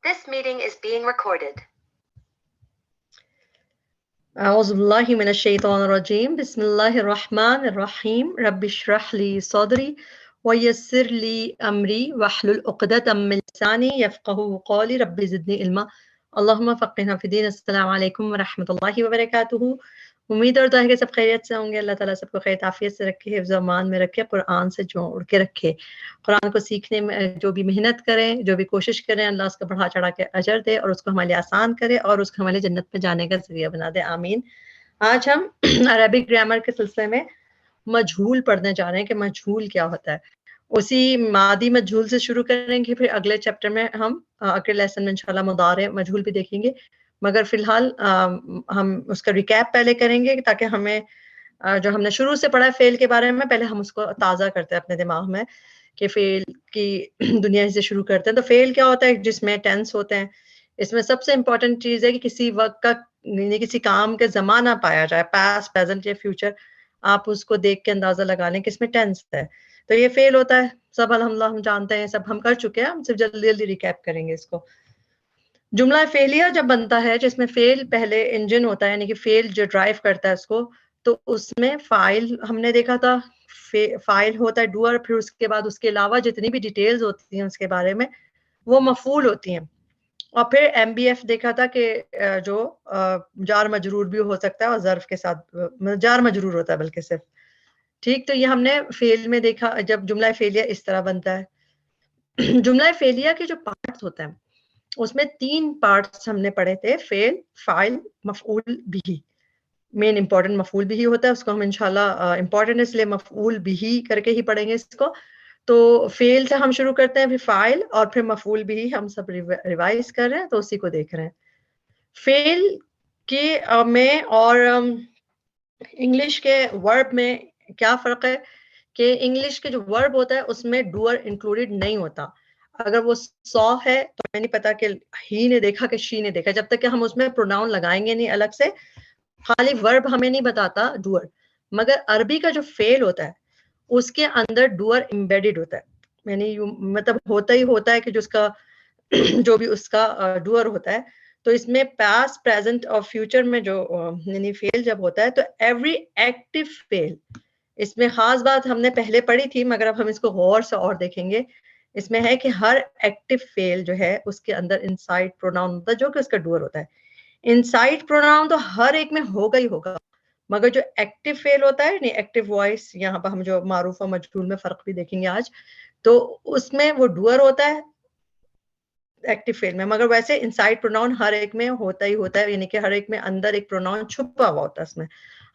This meeting is being recorded. أعوذ بالله من الشيطان الرجيم بسم الله الرحمن الرحيم رب اشرح لي صدري ويسر لي أمري واحلل عقدة من لساني يفقهوا قولي رب زدني علما اللهم فقهنا في الدين السلام علیکم ورحمۃ اللہ وبرکاتہ. امید اور دعا ہے کہ سب خیریت سے ہوں گے. اللہ تعالیٰ سب کو خیر عافیت سے رکھے, حفظ و امان میں رکھے, قرآن سے جوڑ کے رکھے. قرآن کو سیکھنے میں جو بھی محنت کریں, جو بھی کوشش کریں, اللہ اس کو بڑھا چڑھا کے اجر دے اور اس کو ہمارے لیے آسان کرے اور اس کو ہمارے جنت میں جانے کا ذریعہ بنا دے, آمین. آج ہم عربک گرامر کے سلسلے میں مجہول پڑھنے جا رہے ہیں کہ مجہول کیا ہوتا ہے. اسی ماضی مجہول سے شروع کریں گے, پھر اگلے چیپٹر میں ہم اگلے لیسن میں انشاءاللہ مضارع مجہول بھی دیکھیں گے. مگر فی الحال ہم اس کا ریکیپ پہلے کریں گے تاکہ ہمیں جو ہم نے شروع سے پڑھا ہے فعل کے بارے میں, پہلے ہم اس کو تازہ کرتے ہیں اپنے دماغ میں کہ فعل کی دنیا سے شروع کرتے ہیں. تو فعل کیا ہوتا ہے, جس میں ٹینس ہوتے ہیں. اس میں سب سے امپورٹنٹ چیز ہے کہ کسی وقت کا یعنی کسی کام کا زمانہ پایا جائے, پاسٹ, پریزنٹ یا فیوچر, آپ اس کو دیکھ کے اندازہ لگا لیں کہ اس میں ٹینس ہے. تو یہ فعل ہوتا ہے. سب الحمدللہ ہم جانتے ہیں, سب ہم کر چکے ہیں, ہم صرف جلدی جلدی ریکیپ کریں گے اس کو. جملہ فعلیہ جب بنتا ہے جس میں فعل پہلے انجن ہوتا ہے, یعنی کہ فعل جو ڈرائیو کرتا ہے اس کو, تو اس میں فاعل ہم نے دیکھا تھا, فاعل ہوتا ہے ڈوئر, پھر اس کے بعد اس کے علاوہ جتنی بھی ڈیٹیلز ہوتی ہیں اس کے بارے میں وہ مفعول ہوتی ہیں. اور پھر ایم بی ایف دیکھا تھا کہ جو جار مجرور بھی ہو سکتا ہے اور ظرف کے ساتھ جار مجرور ہوتا ہے بلکہ صرف. ٹھیک, تو یہ ہم نے فعل میں دیکھا جب جملہ فعلیہ اس طرح بنتا ہے. جملہ فعلیہ کے جو پارٹس ہوتے ہیں اس میں 3 پارٹس ہم نے پڑھے تھے, فعل, فاعل, مفعول بھی. مین امپورٹنٹ مفعول بھی ہوتا ہے, اس کو ہم انشاءاللہ امپورٹنٹ اس لیے مفعول بھی کر کے ہی پڑھیں گے اس کو. تو فعل سے ہم شروع کرتے ہیں, پھر فاعل اور پھر مفعول بھی ہم سب ریوائز کر رہے ہیں, تو اسی کو دیکھ رہے ہیں. فعل کے میں اور انگلش کے ورب میں کیا فرق ہے کہ انگلش کے جو ورب ہوتا ہے اس میں ڈوئر انکلوڈیڈ نہیں ہوتا. اگر وہ سو ہے تو میں نہیں پتا کہ ہی نے دیکھا کہ شی نے دیکھا, جب تک کہ ہم اس میں پروناؤن لگائیں گے نہیں الگ سے, خالی ورب ہمیں نہیں بتاتا ڈوئر. مگر عربی کا جو فعل ہوتا ہے اس کے اندر ڈوئر امبیڈڈ ہوتا ہے, یعنی مطلب ہوتا ہی ہوتا ہے کہ جس کا جو بھی اس کا ڈوئر ہوتا ہے. تو اس میں پاسٹ, پریزنٹ اور فیوچر میں جو یعنی فعل جب ہوتا ہے تو ایوری ایکٹیو فعل, اس میں خاص بات ہم نے پہلے پڑھی تھی مگر اب ہم اس کو غور سے اور دیکھیں گے. اس میں ہے کہ ہر ایکٹیو فعل جو ہے اس کے اندر انسائڈ پروناؤن ہوتا ہے جو کہ اس کا ڈوئر ہوتا ہے. انسائڈ پروناؤن تو ہر ایک میں ہوگا ہی ہوگا, مگر جو ایکٹیو فعل ہوتا ہے, نہیں ایکٹیو وائس, یہاں پہ ہم جو معروف و مجہول میں فرق بھی دیکھیں گے آج, تو اس میں وہ ڈوئر ہوتا ہے ایکٹیو فعل میں. مگر ویسے انسائڈ پروناؤن ہر ایک میں ہوتا ہی ہوتا ہے, یعنی کہ ہر ایک میں اندر ایک پروناؤن چھپا ہوا ہوتا ہے. اس میں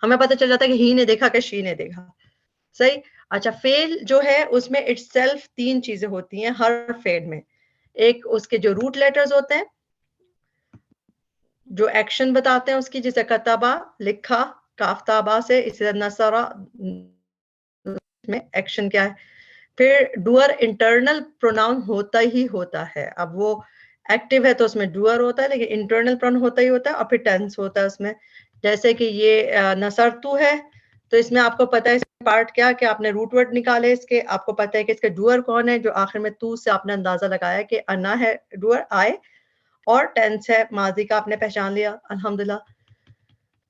ہمیں پتہ چل جاتا ہے کہ ہی نے دیکھا کہ شی نے دیکھا. صحیح. اچھا, فعل جو ہے اس میں اٹ سیلف 3 چیزیں ہوتی ہیں ہر فعل میں. ایک اس کے جو روٹ لیٹرز ہوتے ہیں جو ایکشن بتاتے ہیں اس کی, جیسے کتبہ لکھا, کافتابہ سے, اسی طرح نصرہ میں ایکشن کیا ہے. پھر ڈوئر انٹرنل پروناؤن ہوتا ہی ہوتا ہے. اب وہ ایکٹیو ہے تو اس میں ڈوئر ہوتا ہے, لیکن انٹرنل پروناؤن ہوتا ہی ہوتا ہے. اور پھر ٹینس ہوتا ہے اس میں, جیسے کہ یہ نصرتو ہے تو اس میں آپ کو پتہ ہے اس پارٹ کیا کہ آپ نے روٹ ورڈ نکالے اس کے, آپ کو پتہ ہے کہ اس کا ڈوئر کون ہے, جو آخر میں تو سے آپ نے اندازہ لگایا کہ انا ہے ڈوئر, آئے, اور ٹینس ہے ماضی کا, آپ نے پہچان لیا الحمدللہ.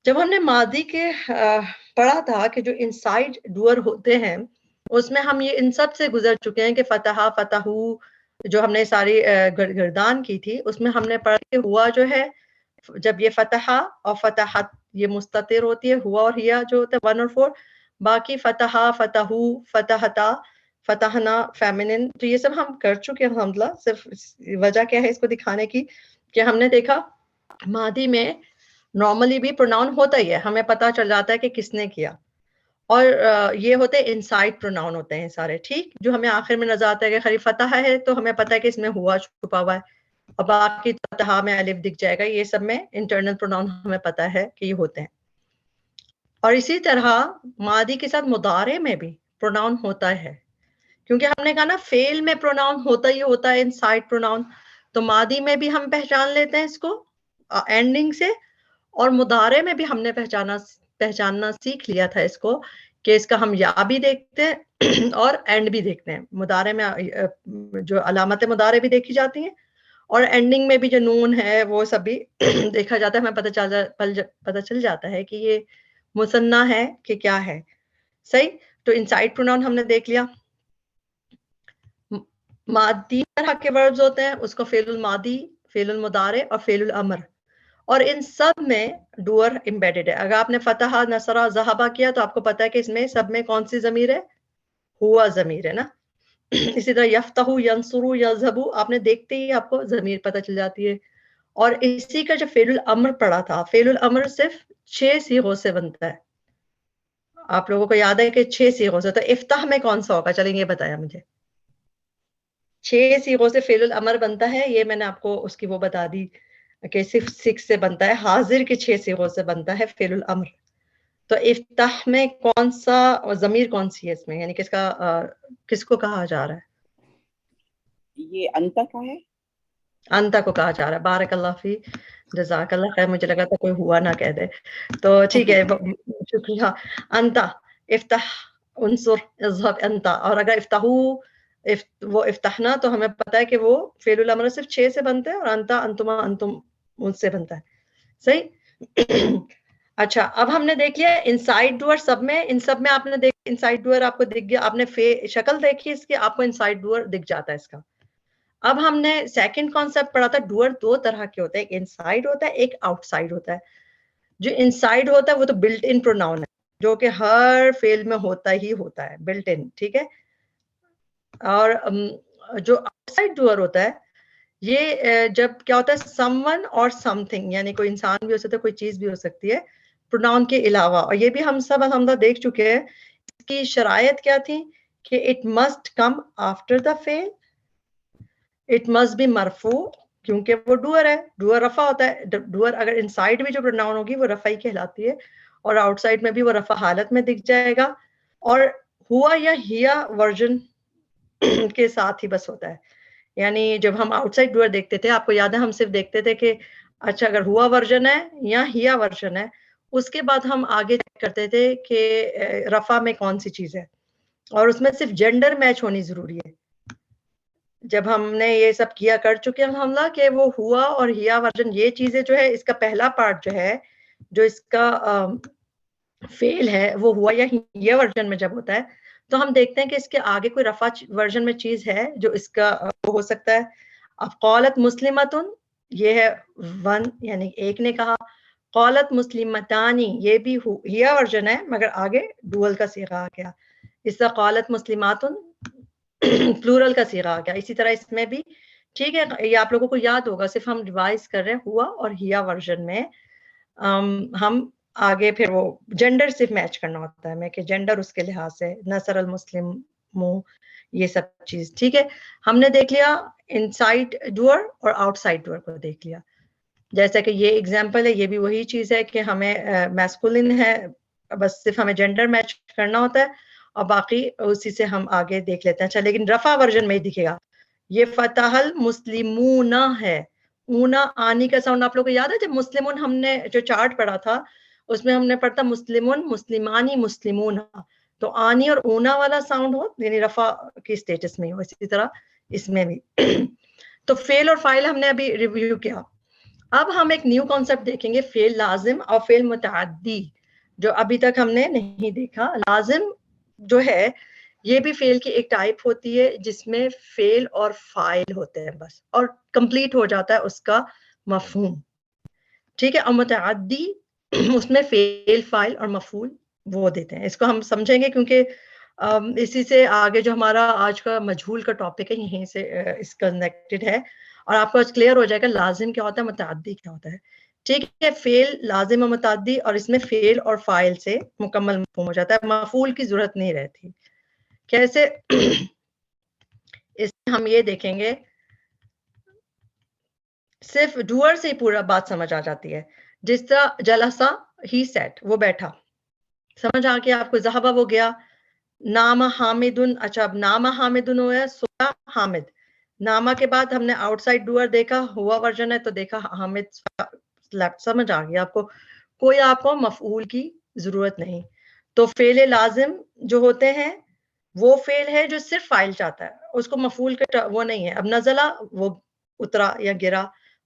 جب ہم نے ماضی کے پڑھا تھا کہ جو انسائڈ ڈوئر ہوتے ہیں اس میں ہم یہ ان سب سے گزر چکے ہیں کہ فتح, فتحو, جو ہم نے ساری گردان کی تھی اس میں ہم نے پڑھا کہ ہوا جو ہے جب یہ فتح اور فتحت یہ مستتر ہوتی ہے, ہوا اور ہیا جو ہوتا ہے 1 اور 4, باقی فتح, فتحو, فتحتا, فتحنا فیمنن, تو یہ سب ہم کر چکے ہیں الحمدللہ. صرف وجہ کیا ہے اس کو دکھانے کی کہ ہم نے دیکھا ماضی میں نارملی بھی پروناؤن ہوتا ہی ہے, ہمیں پتہ چل جاتا ہے کہ کس نے کیا, اور یہ ہوتے ہیں انسائڈ پروناؤن ہوتے ہیں سارے. ٹھیک, جو ہمیں آخر میں نظر آتا ہے کہ خری فتح ہے تو ہمیں پتہ ہے کہ اس میں ہوا چھپا ہوا ہے, اور باقی فتح میں الف دکھ جائے گا. یہ سب میں انٹرنل پروناؤن ہمیں پتہ ہے کہ یہ ہوتے ہیں. اور اسی طرح ماضی کے ساتھ مضارع میں بھی پروناؤن ہوتا ہے, کیونکہ ہم نے کہا نا فعل میں پروناؤن ہوتا ہی ہوتا ہے انسائڈ پروناؤن, تو ماضی میں بھی ہم پہچان لیتے ہیں اس کو اینڈنگ سے, اور مضارع میں بھی ہم نے پہچاننا سیکھ لیا تھا اس کو کہ اس کا ہم یا بھی دیکھتے ہیں اور اینڈ بھی دیکھتے ہیں. مضارع میں جو علامت مضارع بھی دیکھی جاتی ہیں اور اینڈنگ میں بھی جو نون ہے وہ سب بھی دیکھا جاتا ہے, ہمیں پتہ چل جاتا ہے کہ یہ مثنیٰ ہے کہ کیا ہے. صحیح. تو انسائڈ پروناؤن ہم نے دیکھ لیا. مادی طرح کے وربز ہوتے ہیں, اس کو فعل الماضی, فعل المضارع اور فعل الامر, اور ان سب میں ڈوئر امبیڈڈ ہے. اگر آپ نے فتح, نصرہ, ذہبہ کیا تو آپ کو پتا ہے کہ اس میں سب میں کون سی ضمیر ہے؟ ہوا ضمیر ہے نا. اسی طرح یفتح, ینصر, یذہب, آپ نے دیکھتے ہی آپ کو ضمیر پتہ چل جاتی ہے. اور اسی کا جو فعل الامر پڑا تھا, فعل الامر صرف 6 صیغوں سے بنتا ہے. آپ لوگوں کو یاد ہے کہ 6 صیغوں سے, تو افتح میں کون سا ہوگا؟ چلیں یہ بتایا مجھے. 6 صیغوں سے فعل الامر بنتا ہے, یہ میں نے آپ کو اس کی وہ بتا دی کہ صرف 6 سے بنتا ہے. حاضر کے 6 صیغوں سے بنتا ہے فعل الامر. تو افتح میں کون سا ضمیر کون سی ہے اس میں, یعنی کس کو کہا جا رہا ہے؟ یہ انتا کا ہے, انتا کو کہا جا رہا ہے. بارک اللہ فی, جزاک اللہ خیر. مجھے لگا تھا کوئی ہوا نہ کہہ دے, تو ٹھیک ہے, شکریہ. انتا, افتح, انصر, اذهب انتا. اور اگر افتحو, وہ افتحنا, تو ہمیں پتا ہے کہ وہ فعل الامر صرف 6 سے بنتے ہیں, اور انتا, انتما, انتم ان سے بنتا ہے. صحیح. اچھا, اب ہم نے دیکھ لیا انسائڈ ڈوئر سب میں. ان سب میں آپ نے دیکھ, انسائڈ ڈوئر آپ کو دکھ گیا, آپ نے شکل دیکھی اس کی, آپ کو انسائڈ ڈوئر دکھ جاتا ہے اس کا. اب ہم نے سیکنڈ کانسیپٹ پڑھا تھا, ڈوئر 2 طرح کے ہوتے ہیں, ایک انسائڈ ہوتا ہے, ایک آؤٹ سائڈ ہوتا ہے. جو انسائڈ ہوتا ہے وہ تو بلٹ ان پروناؤن ہے, جو کہ ہر فعل میں ہوتا ہی ہوتا ہے, بلٹ ان. ٹھیک ہے. اور جو آؤٹ سائڈ ڈوئر ہوتا ہے, یہ جب کیا ہوتا ہے, سم ون اور سم تھنگ, یعنی کوئی انسان بھی ہو سکتا ہے, کوئی چیز بھی ہو سکتی ہے پروناؤن کے علاوہ. اور یہ بھی ہم سب الحمدہ دیکھ چکے ہیں. اس کی شرائط کیا تھی کہ it must come after the فعل, اٹ مسٹ بی مرفوع, کیونکہ وہ ڈوئر ہے, ڈوئر رفع ہوتا ہے. ڈوئر اگر انسائڈ بھی جو پروناؤن ہوگی وہ رفع ہی کہلاتی ہے, اور آؤٹ سائڈ میں بھی وہ رفع حالت میں دکھ جائے گا. اور ہوا یا ہیا ورژن کے ساتھ ہی بس ہوتا ہے. یعنی جب ہم آؤٹ سائڈ ڈوئر دیکھتے تھے, آپ کو یاد ہے ہم صرف دیکھتے تھے کہ اچھا اگر ہوا ورژن ہے یا ہیا ورژن ہے, اس کے بعد ہم آگے کرتے تھے کہ رفع میں کون سی چیز ہے, اور اس میں صرف جینڈر میچ ہونی ضروری ہے. جب ہم نے یہ سب کیا کر چکے ہیں حملہ کہ وہ ہوا اور ہیا ورژن, یہ چیزیں جو ہے, اس کا پہلا پارٹ جو ہے, جو اس کا فعل ہے, وہ ہوا یا ہیا ورژن میں جب ہوتا ہے, تو ہم دیکھتے ہیں کہ اس کے آگے کوئی رفع ورژن میں چیز ہے جو اس کا وہ ہو سکتا ہے. اب قالت مسلمتن, یہ ہے ون, یعنی ایک نے کہا. قالت مسلمتانی, یہ بھی ہیا ورژن ہے مگر آگے ڈوئل کا صیغہ آ گیا. اس طرح قالت مسلماتن پلورل کا صیغہ آ گیا. اسی طرح اس میں بھی ٹھیک ہے, یہ آپ لوگوں کو یاد ہوگا, صرف ہم ریوائز کر رہے ہیں. ہوا اور ہیا ورژن میں ہم آگے پھر وہ جینڈر صرف میچ کرنا ہوتا ہے میں, کہ جینڈر اس کے لحاظ سے, نصر المسلم مو, یہ سب چیز. ٹھیک ہے, ہم نے دیکھ لیا انسائڈ ڈوئر اور آؤٹ سائڈ ڈوئر کو دیکھ لیا. جیسا کہ یہ ایگزامپل ہے, یہ بھی وہی چیز ہے کہ ہمیں میسکولن ہے, بس صرف ہمیں جینڈر میچ کرنا ہوتا ہے, اور باقی اسی سے ہم آگے دیکھ لیتے ہیں. اچھا, لیکن رفع ورژن میں ہی دکھے گا. یہ فتح المسلمون ہے, اونا آنی کا ساؤنڈ آپ لوگوں کو یاد ہے؟ جب مسلمون ہم نے جو چارٹ پڑھا تھا, اس میں ہم نے پڑھتا مسلمون, مسلمانی, مسلمون, تو آنی اور اونا والا ساؤنڈ ہو, یعنی رفع کی سٹیٹس میں ہو. اسی طرح اس میں بھی. تو فعل اور فاعل ہم نے ابھی ریویو کیا. اب ہم ایک نیو کانسیپٹ دیکھیں گے, فعل لازم اور فعل متعدی, جو ابھی تک ہم نے نہیں دیکھا. لازم جو ہے یہ بھی فعل کی ایک ٹائپ ہوتی ہے جس میں فعل اور فاعل ہوتے ہیں بس, اور کمپلیٹ ہو جاتا ہے اس کا مفہوم. ٹھیک ہے. اور متعدی اس میں فعل, فاعل اور مفعول وہ دیتے ہیں. اس کو ہم سمجھیں گے کیونکہ اسی سے آگے جو ہمارا آج کا مجہول کا ٹاپک ہے یہیں سے اس کنیکٹڈ ہے, اور آپ کو کلیئر ہو جائے گا لازم کیا ہوتا ہے, متعدی کیا ہوتا ہے. ٹھیک ہے. فعل لازم اور متعدی, اور اس میں فعل اور فاعل سے مکمل مفہوم ہو جاتا ہے, مفعول کی ضرورت نہیں رہتی. کیسے؟ اس میں ہم یہ دیکھیں گے, صرف ڈوئر سے ہی پورا بات سمجھ آ جاتی ہے. جس طرح جلسہ, ہی سیٹ, وہ بیٹھا, سمجھ آ گیا آپ کو. ذہبہ وہ گیا. نام حامدن, اچھا اب نام حامدن ہوا ہے, سویا حامد. نامہ کے بعد ہم نے آؤٹ سائڈ ڈوئر دیکھا, ہوا ورژن ہے, تو دیکھا حامد لیفٹ. سمجھ آ گیا آپ کو, کوئی آپ کو مفعول کی ضرورت نہیں. تو فعل لازم جو ہوتے ہیں وہ فعل ہے جو صرف فاعل چاہتا ہے, اس کو مفعول کا وہ نہیں ہے. اب نزلہ, وہ اترا یا گرا،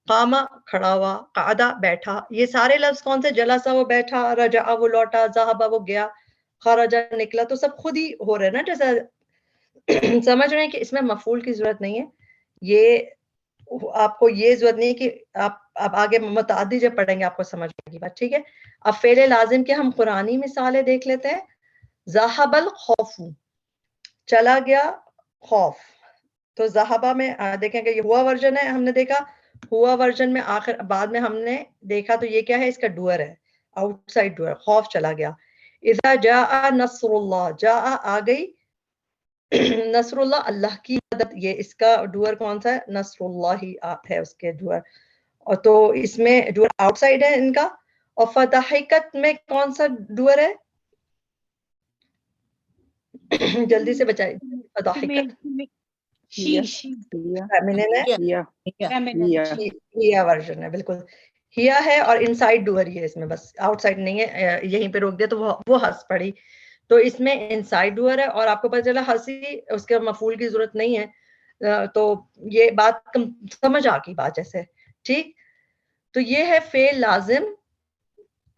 قاما کھڑا ہوا، قعدا بیٹھا. یہ سارے لفظ کون سے؟ جلسا وہ بیٹھا، رجع وہ لوٹا، ذہبا وہ گیا، خرجا نکلا. تو سب خود ہی ہو رہے ہیں نا. جیسا سمجھ رہے ہیں کہ اس میں مفعول کی ضرورت نہیں ہے. یہ آپ کو یہ ضرورت نہیں کہ آپ اب آگے متعدی جب پڑھیں گے آپ کو سمجھ آئے گی بات. ٹھیک ہے. اب فعل لازم کے ہم قرآنی مثالیں دیکھ لیتے ہیں. ذہب الخوف، چلا گیا خوف. تو ذہبہ میں دیکھیں کہ یہ ہوا ورژن ہے، ہم نے دیکھا ہوا ورژن میں آخر بعد میں ہم نے دیکھا تو یہ کیا ہے؟ اس کا ڈوئر ہے، آؤٹ سائڈ ڈوئر. خوف چلا گیا. اذا جاء نصر اللہ، جاء آ گئی نصر اللہ اللہ کی مدد. یہ اس کا ڈوئر کون سا ہے؟ نصر اللہ ہی ہے اس کے ڈوئر. اور تو اس میں ڈوئر آؤٹ سائڈ ہے ان کا. اور فضحکت میں کون سا ڈوئر ہے؟ جلدی سے بچائیے. فضحکت ہیا ورژن ہے، بالکل ہیا ہے. اور ان سائڈ ڈوئر ہی ہے اس میں، بس آؤٹ سائڈ نہیں ہے. یہیں پہ روک دیا تو وہ ہنس پڑی. تو اس میں ان سائڈ ڈوئر ہے. اور آپ کو پتہ چلا ہنسی اس کے مفعول کی ضرورت نہیں ہے. تو یہ بات سمجھ آ گئی بات جیسے. ٹھیک. تو یہ ہے فعل لازم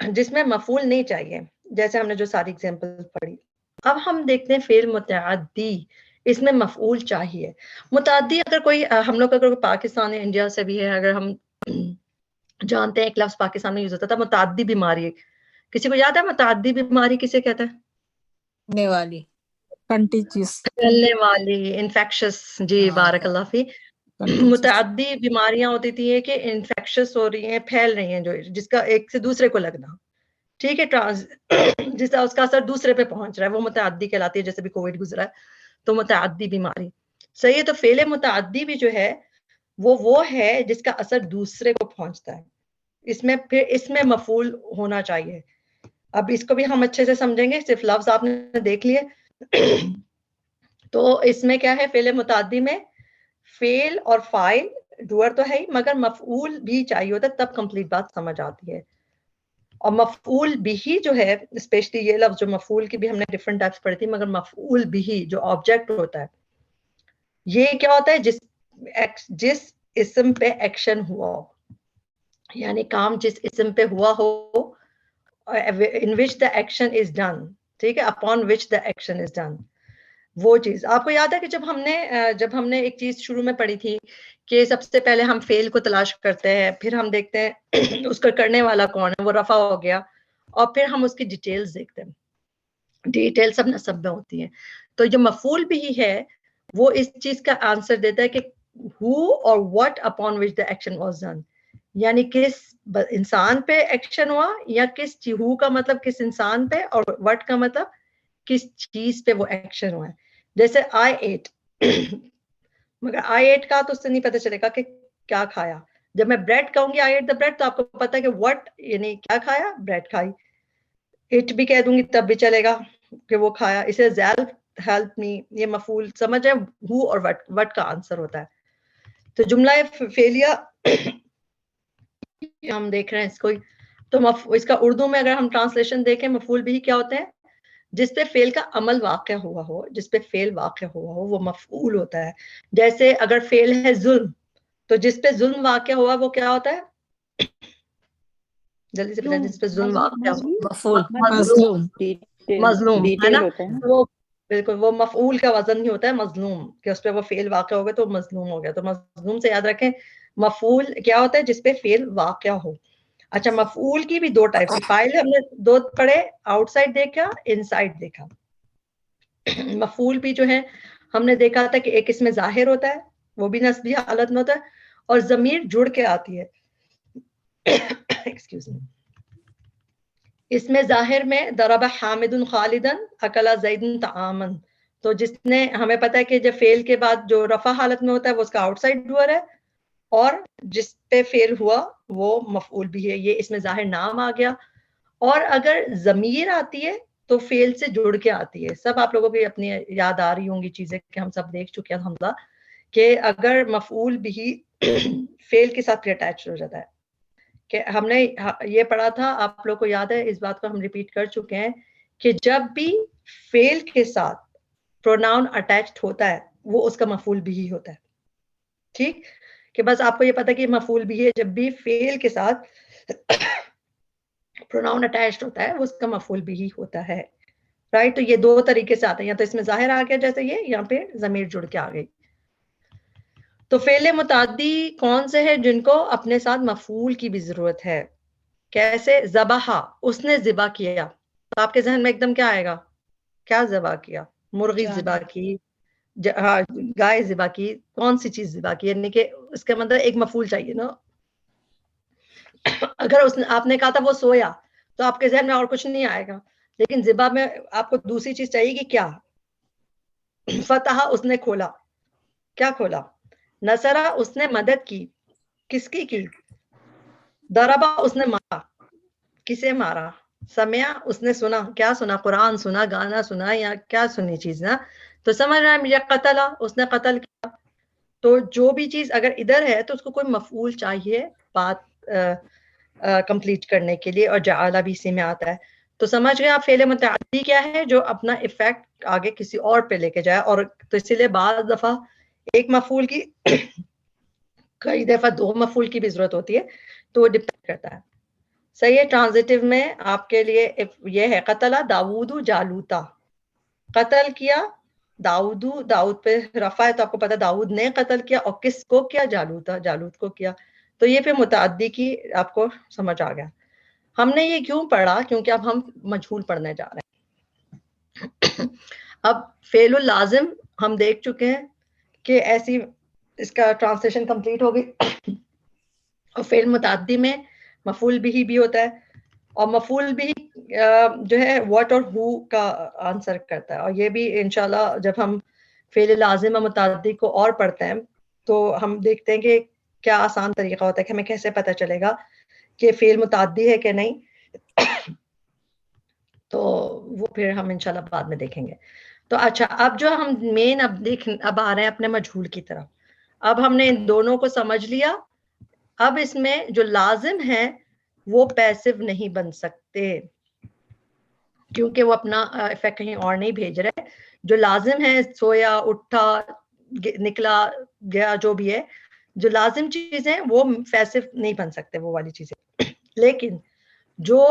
جس میں مفعول نہیں چاہیے، جیسے ہم نے جو ساری ایگزامپل پڑھی. اب ہم دیکھتے ہیں فعل متعدی، اس میں مفعول چاہیے. متعدی اگر کوئی ہم لوگ اگر پاکستان ہے، انڈیا سے بھی ہے، اگر ہم جانتے ہیں ایک لفظ پاکستان میں یوز ہوتا تھا متعدی بیماری. کسی کو یاد ہے متعدی بیماری کسے کہتے ہیں؟ ہونے والی، کنٹیجیس، پھیلنے والی، انفیکشس. جی بارک اللہ فی. متعدی بیماریاں ہوتی تھی کہ انفیکشس ہو رہی ہیں، پھیل رہی ہیں، جو جس کا ایک سے دوسرے کو لگنا. ٹھیک ہے. جس کا اس کا اثر دوسرے پہ پہنچ رہا ہے وہ متعدی کہلاتی ہے. جیسے بھی کووڈ گزرا ہے تو متعدی بیماری. صحیح ہے. تو فعل متعدی بھی جو ہے وہ ہے جس کا اثر دوسرے کو پہنچتا ہے. اس میں پھر اس میں مفعول ہونا چاہیے. اب اس کو بھی ہم اچھے سے سمجھیں گے. صرف لفظ آپ نے دیکھ لیے. تو اس میں کیا ہے؟ فعل متعدی میں فعل اور فاعل ڈوئر تو ہے ہی، مگر مفعول بھی چاہیے ہوتا ہے، تب کمپلیٹ بات سمجھ آتی ہے. اور مفعول بھی جو ہے اسپیشلی یہ لفظ جو مفعول کی بھی ہم نے ڈفرنٹ ٹائپس پڑھی تھی، مگر مفعول بھی جو آبجیکٹ ہوتا ہے یہ کیا ہوتا ہے؟ جس اسم پہ ایکشن ہوا ہو، یعنی کام جس اسم پہ ہوا ہو، in which the action is done. ٹھیک ہے. upon which the action is done. وہ چیز آپ کو یاد ہے کہ جب ہم نے ایک چیز شروع میں پڑھی تھی کہ سب سے پہلے ہم فعل کو تلاش کرتے ہیں، پھر ہم دیکھتے ہیں اس کا کرنے والا کون ہے، وہ رفع ہو گیا، اور پھر ہم اس کی ڈیٹیلز دیکھتے ہیں. ڈیٹیل سب نصب میں ہوتی ہیں. تو جو مفعول بھی ہے وہ اس چیز کا آنسر دیتا ہے کہ who اور what upon which the action was done. یعنی کس انسان پہ ایکشن ہوا، یا کس ہو کا مطلب کس انسان پہ، اور what کا مطلب کس چیز پہ وہ ایکشن ہوا ہے. جیسے I ate مگر I ate کا تو اس سے نہیں پتہ چلے گا کہ کیا کھایا. جب میں بریڈ کہوں گی I ate the bread تو آپ کو پتہ ہے کہ what یعنی کیا کھایا، بریڈ کھائی. اٹ بھی کہہ دوں گی تب بھی چلے گا کہ وہ کھایا. اسے ہیلپ می یہ مفعول سمجھ ہے، ہو اور وٹ کا آنسر ہوتا ہے. تو جملہ فعلیہ ہم دیکھ رہے ہیں اس کو. تو اس کا اردو میں اگر ہم ٹرانسلیشن دیکھیں مفعول بھی کیا ہوتے ہیں؟ جس پہ فعل کا عمل واقع ہوا ہو، جس پہ فعل واقع ہوا ہو وہ مفعول ہوتا ہے. جیسے اگر فعل ہے ظلم تو جس پہ ظلم واقع ہوا وہ کیا ہوتا ہے؟ جلدی سے بتائیں. جس پہ ظلم واقع ہوا، مظلوم ہے نا. وہ بالکل وہ مفعول کا وزن ہی ہوتا ہے مظلوم، کہ اس پہ وہ فعل واقع ہو گیا تو مظلوم ہو گیا. تو مظلوم سے یاد رکھیں مفعول کیا ہوتا ہے؟ جس پہ فعل واقع ہو. اچھا مفعول کی بھی دو ٹائپ کی. فاعل ہم نے دو پڑھے، آؤٹ سائڈ دیکھا، ان سائڈ دیکھا. مفعول بھی جو ہے ہم نے دیکھا تھا کہ ایک اس میں ظاہر ہوتا ہے، وہ بھی نسبی حالت میں ہوتا ہے، اور ضمیر جڑ کے آتی ہے. Excuse me. اس میں ظاہر میں ضرب حامد خالدا اکل زید طعاما. تو جس نے ہمیں پتہ ہے کہ جب فعل کے بعد جو رفع حالت میں ہوتا ہے وہ اس کا آؤٹ سائڈ ڈوئر ہے، اور جس پہ فعل ہوا وہ مفعول بھی ہے. یہ اس میں ظاہر نام آ گیا. اور اگر ضمیر آتی ہے تو فعل سے جڑ کے آتی ہے. سب آپ لوگوں کو اپنی یاد آ رہی ہوں گی چیزیں کہ ہم سب دیکھ چکے ہیں الحمدللہ، کہ اگر مفعول بھی فعل کے ساتھ اٹیچ ہو جاتا ہے. کہ ہم نے یہ پڑھا تھا، آپ لوگ کو یاد ہے، اس بات کو ہم ریپیٹ کر چکے ہیں کہ جب بھی فعل کے ساتھ پروناؤن اٹیچڈ ہوتا ہے وہ اس کا مفعول بھی ہوتا ہے. ٹھیک. کہ بس آپ کو یہ پتا کہ مفعول بھی ہے جب بھی فعل کے ساتھ پروناؤن اٹیچڈ ہوتا ہے وہ اس کا مفعول بھی ہی ہوتا ہے رائٹ. تو یہ دو طریقے سے آتے ہیں, یا تو اس میں ظاہر آ گیا جیسے یہ, یا پھر ضمیر جڑ کے آ گئی. تو فعل متعدی کون سے ہیں جن کو اپنے ساتھ مفعول کی بھی ضرورت ہے؟ کیسے؟ ذبح, اس نے ذبح کیا. تو آپ کے ذہن میں ایک دم کیا آئے گا؟ کیا ذبح کیا؟ مرغی ذبح کی, ہاں گائے ذبح کی, کون سی چیز ذبح کی, یعنی کہ اس کا مطلب ایک مفعول چاہیے نا. اگر اس نے آپ نے کہا تھا وہ سویا تو آپ کے ذہن میں اور کچھ نہیں آئے گا, لیکن ذبح میں آپ کو دوسری چیز چاہیے کہ کیا. فتح, اس نے کھولا, کیا کھولا. نصرہ, اس نے مدد کی, کس کی. ضربہ, اس نے مارا, کسے مارا. سمع, اس نے سنا, کیا سنا, قرآن سنا, گانا سنا, یا کیا سنی چیز نا. تو سمجھ رہے ہیں مجھے. قتل, اس نے قتل کیا. تو جو بھی چیز اگر ادھر ہے تو اس کو کوئی مفعول چاہیے بات کمپلیٹ کرنے کے لیے, اور جعل بھی اسی میں آتا ہے. تو سمجھ گئے آپ فعل متعدی کیا ہے؟ جو اپنا ایفیکٹ آگے کسی اور پہ لے کے جائے. اور تو اسی لیے بعض دفعہ ایک مفعول کی, کئی دفعہ دو مفعول کی بھی ضرورت ہوتی ہے, تو وہ ڈپینڈ کرتا ہے. صحیح ہے. ٹرانزیٹو میں آپ کے لیے یہ ہے قتل داؤد جالوتا, قتل کیا داؤد, داؤد پہ رفع ہے تو آپ کو پتا داؤد نے قتل کیا, اور کس کو کیا؟ جالوتا, جالوت کو کیا. تو یہ پھر متعدی کی آپ کو سمجھ آ گیا. ہم نے یہ کیوں پڑھا؟ کیونکہ اب ہم مجہول پڑھنے جا رہے ہیں. اب فعل اللازم ہم دیکھ چکے ہیں کہ ایسی اس کا ٹرانسلیشن کمپلیٹ ہو گئی. اور فعل متعدی میں مفعول بھی ہوتا ہے, اور مفعول بھی جو ہے واٹ اور ہو کا آنسر کرتا ہے. اور یہ بھی انشاءاللہ جب ہم فعل لازم اور متعدی کو اور پڑھتے ہیں تو ہم دیکھتے ہیں کہ کیا آسان طریقہ ہوتا ہے کہ ہمیں کیسے پتہ چلے گا کہ فعل متعدی ہے کہ نہیں. تو وہ پھر ہم انشاءاللہ بعد میں دیکھیں گے. تو اچھا, اب جو ہم مین اب آ رہے ہیں اپنے مجہول کی طرف. اب ہم نے ان دونوں کو سمجھ لیا. اب اس میں جو لازم ہے وہ پیسو نہیں بن سکتے, کیونکہ وہ اپنا افیکٹ کہیں اور نہیں بھیج رہے. جو لازم ہے, سویا, اٹھا, نکلا, گیا, جو بھی ہے, جو لازم چیزیں وہ پیسو نہیں بن سکتے, وہ والی چیزیں. لیکن جو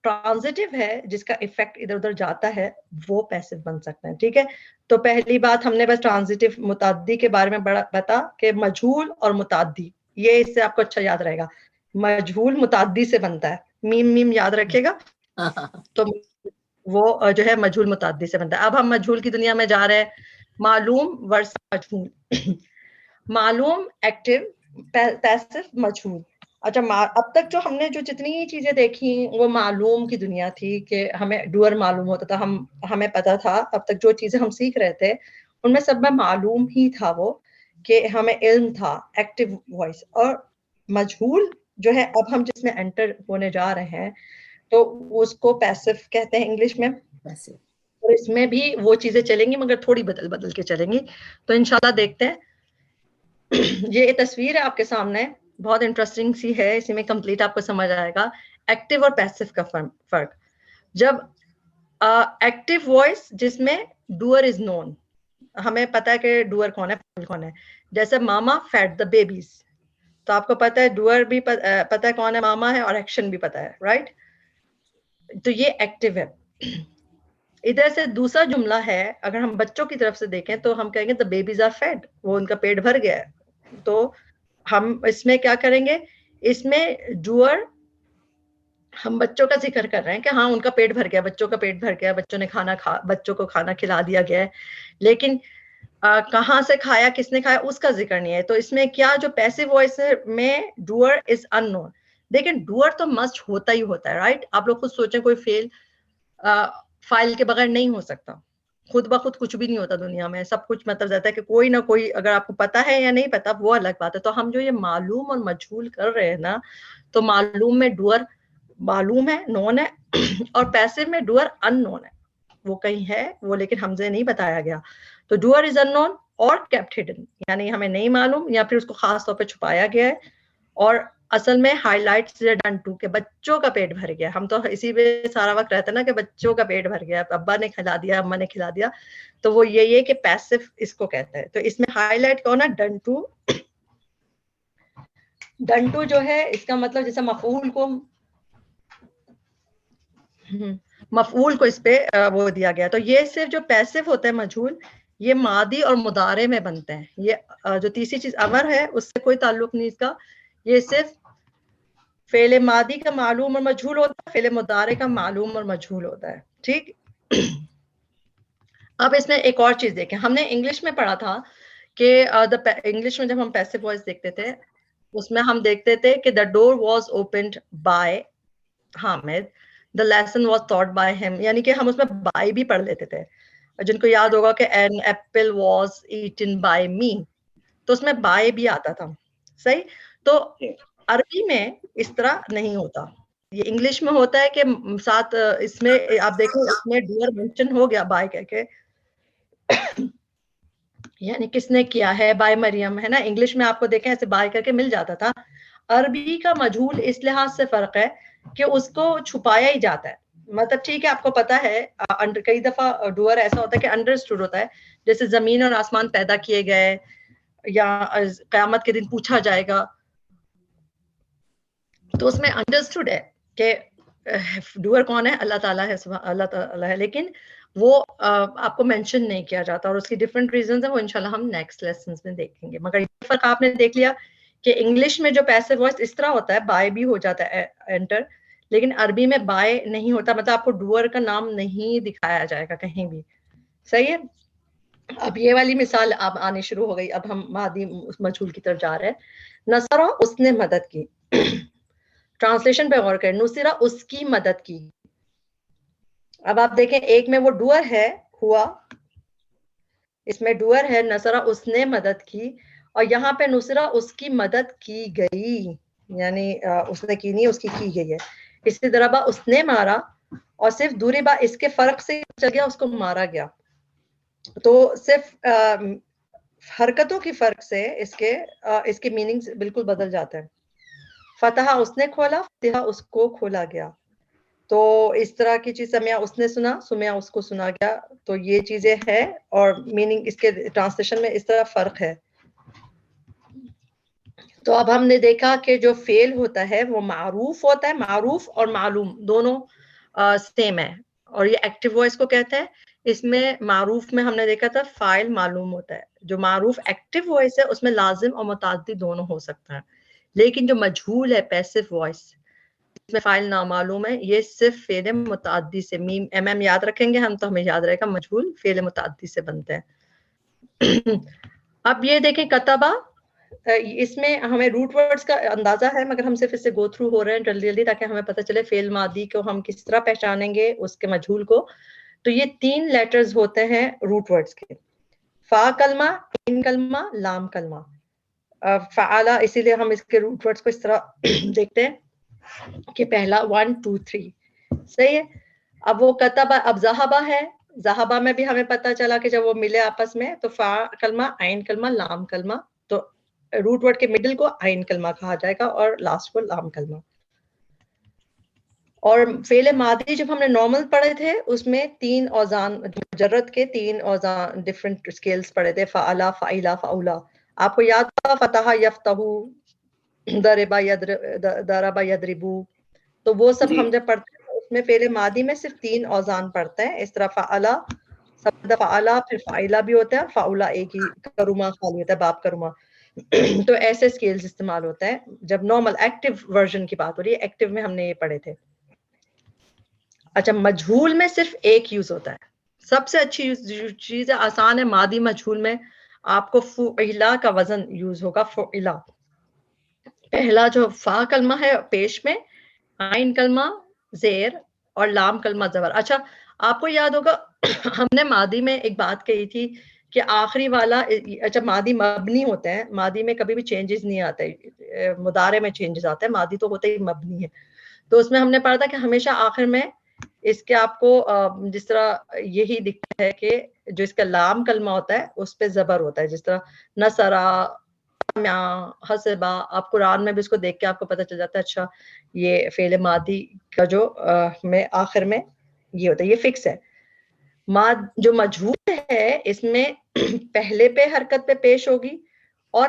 ٹرانزیٹو ہے جس کا افیکٹ ادھر ادھر جاتا ہے وہ پیسو بن سکتے ہیں. ٹھیک ہے. تو پہلی بات ہم نے بس ٹرانزیٹو متعدی کے بارے میں بتا کہ مجہول اور متعدی, یہ اس سے آپ کو اچھا یاد رہے گا. مجہول متعدی سے بنتا ہے, میم یاد رکھے گا. تو وہ جو ہے مجہول متعدی سے بنتا ہے. اب ہم مجہول کی دنیا میں جا رہے ہیں. معلوم ورس مجہول. معلوم ایکٹیو, پیسو مجہول. اچھا, اب تک جو ہم نے جو جتنی چیزیں دیکھی وہ معلوم کی دنیا تھی کہ ہمیں ڈوئر معلوم ہوتا تھا, ہمیں پتا تھا. اب تک جو چیزیں ہم سیکھ رہے تھے ان میں سب میں معلوم ہی تھا وہ کہ ہمیں علم تھا, ایکٹیو وائس. اور مجہول جو ہے اب ہم جس میں انٹر ہونے جا رہے ہیں تو اس کو پیسو کہتے ہیں انگلش میں. اور اس میں بھی وہ چیزیں چلیں گی مگر تھوڑی بدل کے چلیں گی. تو انشاءاللہ دیکھتے ہیں. یہ تصویر ہے آپ کے سامنے, بہت انٹرسٹنگ سی ہے, اسی میں کمپلیٹ آپ کو سمجھ آئے گا ایکٹیو اور پیسو کا فرق. جب ایکٹیو وائس جس میں ڈوئر از نون, ہمیں پتا ہے کہ ڈوئر کون ہے, کون ہے. جیسے ماما فیڈ دا بیبیز, تو آپ کو پتا ہے ڈوئر بھی پتا ہے کون ہے, ماما ہے, اور ایکشن بھی پتا ہے, رائٹ. تو یہ ایکٹیو ہے. ادھر سے دوسرا جملہ ہے, اگر ہم بچوں کی طرف سے دیکھیں تو ہم کہیں گے the babies are fed, وہ ان کا پیٹ بھر گیا ہے. تو ہم اس میں کیا کریں گے, اس میں ڈوئر ہم بچوں کا ذکر کر رہے ہیں کہ ہاں ان کا پیٹ بھر گیا, بچوں کا پیٹ بھر گیا, بچوں نے بچوں کو کھانا کھلا دیا گیا ہے. لیکن کہاں سے کھایا, کس نے کھایا, اس کا ذکر نہیں ہے. تو اس میں کیا جو پیسو وائس میں ڈوئر از ان نون. لیکن ڈوئر تو مسٹ ہوتا ہی ہوتا ہے, رائٹ. آپ لوگ خود سوچیں کوئی فعل فائل کے بغیر نہیں ہو سکتا. خود بخود کچھ بھی نہیں ہوتا دنیا میں, سب کچھ مطلب رہتا ہے کہ کوئی نہ کوئی, اگر آپ کو پتا ہے یا نہیں پتا وہ الگ بات ہے. تو ہم جو یہ معلوم اور مجہول کر رہے ہیں نا, تو معلوم میں ڈوئر معلوم ہے, نون ہے, اور پیسو میں ڈوئر ان نون ہے, وہ کہیں ہے وہ لیکن ہم سے نہیں بتایا گیا. تو ڈوئر از ان نون اور کیپٹ ہڈن, یعنی ہمیں نہیں معلوم یا پھر اس کو خاص طور پہ چھپایا گیا ہے. اور اصل میں ہائی لائٹ ڈن ٹو کہ بچوں کا پیٹ بھر گیا. ہم تو اسی پہ سارا وقت رہتا نا کہ بچوں کا پیٹ بھر گیا, ابا نے کھلا دیا, اما نے کھلا دیا. تو وہ یہ کہ پیسو اس کو کہتے ہیں. تو اس میں ہائی لائٹ کون ہے, ڈن ٹو. done to جو ہے اس کا مطلب جیسے مفعول کو اس پہ وہ دیا گیا. تو یہ صرف جو پیسو ہوتا ہے مجہول یہ ماضی اور مضارع میں بنتے ہیں. یہ جو تیسری چیز امر ہے اس سے کوئی تعلق نہیں اس کا. یہ صرف فعل ماضی کا معلوم اور مجہول ہوتا ہے, فعل مضارع کا معلوم اور مجہول ہوتا ہے. ٹھیک. اب اس میں ایک اور چیز دیکھیں, ہم نے انگلش میں پڑھا تھا کہ انگلش میں جب ہم پیسو وائس دیکھتے تھے اس میں ہم دیکھتے تھے کہ the door was opened by Hamid, the lesson was taught by him, یعنی کہ ہم اس میں by بھی پڑھ لیتے تھے. جن کو یاد ہوگا کہ an apple was eaten by me, تو اس میں by بھی آتا تھا. صحیح. تو عربی میں اس طرح نہیں ہوتا, یہ انگلش میں ہوتا ہے کہ ساتھ اس میں آپ دیکھیں اس میں ڈور مینشن ہو گیا by کہہ کے, یعنی کس نے کیا ہے, بائی مریم ہے نا. انگلش میں آپ کو دیکھیں ایسے بائی کر کے مل جاتا تھا. عربی کا مجہول اس لحاظ سے فرق ہے کہ اس کو چھپایا ہی جاتا ہے. مطلب ٹھیک ہے آپ کو پتا ہے کئی دفعہ ڈور ایسا ہوتا ہے کہ انڈرسٹوڈ ہوتا ہے, جیسے زمین اور آسمان پیدا کیے گئے یا قیامت کے دن پوچھا جائے گا, تو اس میں انڈرسٹوڈ ہے کہ ڈور کون ہے, اللہ تعالیٰ ہے, اللہ تعالیٰ ہے, لیکن وہ آپ کو مینشن نہیں کیا جاتا اور اس کی ڈفرینٹ ریزنز ہیں, وہ انشاءاللہ ہم نیکسٹ لیسنز میں دیکھیں گے. مگر یہ فرق آپ نے دیکھ لیا کہ انگلش میں جو پیسو وائس اس طرح ہوتا ہے بائی بھی ہو جاتا ہے انٹر, لیکن عربی میں بائی نہیں ہوتا, مطلب آپ کو ڈور کا نام نہیں دکھایا جائے گا کہیں بھی. صحیح ہے. اب یہ والی مثال اب آنی شروع ہو گئی, اب ہم ماضی مجہول کی طرف جا رہے ہیں. نصرہ اس نے مدد کی, ٹرانسلیشن پہ غور کریں, نصرہ اس کی مدد کی. اب آپ دیکھیں ایک میں وہ ڈور ہے ہوا, اس میں ڈور ہے نصرہ اس نے مدد کی, اور یہاں پہ نصرہ اس کی مدد کی گئی, یعنی اس نے کی نہیں, اس کی گئی ہے. اسی طرح اس نے مارا, اور صرف دوری با اس کے فرق سے چل گیا, اس کو مارا گیا. تو صرف حرکتوں کی فرق سے اس کے میننگز بالکل بدل جاتے ہیں. فتح اس نے کھولا, فتح اس کو کھولا گیا. تو اس طرح کی چیز سمیا اس نے سنا, سمیا اس کو سنا گیا. تو یہ چیزیں ہیں اور میننگ اس کے ٹرانسلیشن میں اس طرح فرق ہے. تو اب ہم نے دیکھا کہ جو فعل ہوتا ہے وہ معروف ہوتا ہے, معروف اور معلوم دونوں سیم ہے, اور یہ ایکٹیو وائس کو کہتے ہیں. اس میں معروف میں ہم نے دیکھا تھا فاعل معلوم ہوتا ہے. جو معروف ایکٹیو وائس ہے اس میں لازم اور متعدی دونوں ہو سکتا ہے, لیکن جو مجہول ہے پیسو وائس اس میں فاعل نامعلوم ہے, یہ صرف فعل متعدی سے, میم ایم ایم یاد رکھیں گے ہم تو ہمیں یاد رہے گا مجہول فعل متعدی سے بنتے ہیں. اب یہ دیکھیں کتبہ, اس میں ہمیں روٹ ورڈز کا اندازہ ہے مگر ہم صرف اس سے گو تھرو ہو رہے ہیں جلدی جلدی تاکہ ہمیں پتہ چلے فعل ماضی کو ہم کس طرح پہچانیں گے اس کے مجہول کو. تو یہ 3 لیٹرز ہوتے ہیں روٹ ورڈز کے, فا کلمہ, عین کلمہ, لام کلمہ. فعالہ, اسی لیے ہم اس کے روٹ ورڈز کو اس طرح دیکھتے ہیں کہ پہلا 1 2 3. صحیح ہے. اب وہ کتبہ, اب ذہبہ ہے, ذہبہ میں بھی ہمیں پتہ چلا کہ جب وہ ملے آپس میں تو فا کلمہ, عین کلمہ, لام کلمہ, تو روٹ ورڈ کے مڈل کو عین کلمہ کہا جائے گا اور لاسٹ کو لام کلمہ. اور فعل ماضی جب ہم نے نارمل پڑھے تھے اس میں 3 اوزان, مجرد کے 3 اوزان ڈفرنٹ اسکیلز پڑھے تھے, فعلا, فعیلا, فعولا. آپ کو یاد تھا فتح یفتح, ضربا ضربا یضربو, تو وہ سب ہم جب پڑھتے ہیں اس میں فعل ماضی میں صرف 3 اوزان پڑھتے ہیں. اس طرح فعلا, سب فعلا, پھر فعیلا بھی ہوتا ہے, اور فعولا ایک ہی, کرما خالی ہوتا ہے, باب کرما. تو ایسے اسکیلز استعمال ہوتا ہے جب نارمل ایکٹیو ورژن کی بات ہو رہی ہے. ایکٹیو میں ہم نے یہ پڑھے تھے. اچھا, مجہول میں صرف ایک یوز ہوتا ہے. سب سے اچھی چیز ہے, آسان ہے, ماضی مجہول میں آپ کو فعلا کا وزن یوز ہوگا. فعلا پہلا جو فا کلمہ ہے پیش میں, عین کلمہ زیر, اور لام کلمہ زبر. اچھا آپ کو یاد ہوگا ہم نے ماضی میں ایک بات کہی تھی کہ آخری والا, اچھا ماضی مبنی ہوتے ہیں, ماضی میں کبھی بھی چینجز نہیں آتے, مضارع میں چینجز آتے ہیں, ماضی تو ہوتے ہی مبنی ہے. تو اس میں ہم نے پڑھا تھا کہ ہمیشہ آخر میں اس کے آپ کو جس طرح یہی دکھتا ہے کہ جو اس کا لام کلمہ ہوتا ہے اس پہ زبر ہوتا ہے, جس طرح نصرا, حسبا. آپ قرآن میں بھی اس کو دیکھ کے آپ کو پتہ چل جاتا ہے اچھا یہ فعل ماضی کا جو میں آخر میں یہ ہوتا ہے, یہ فکس ہے. جو مجہول ہے اس میں پہلے پہ حرکت پہ پیش ہوگی اور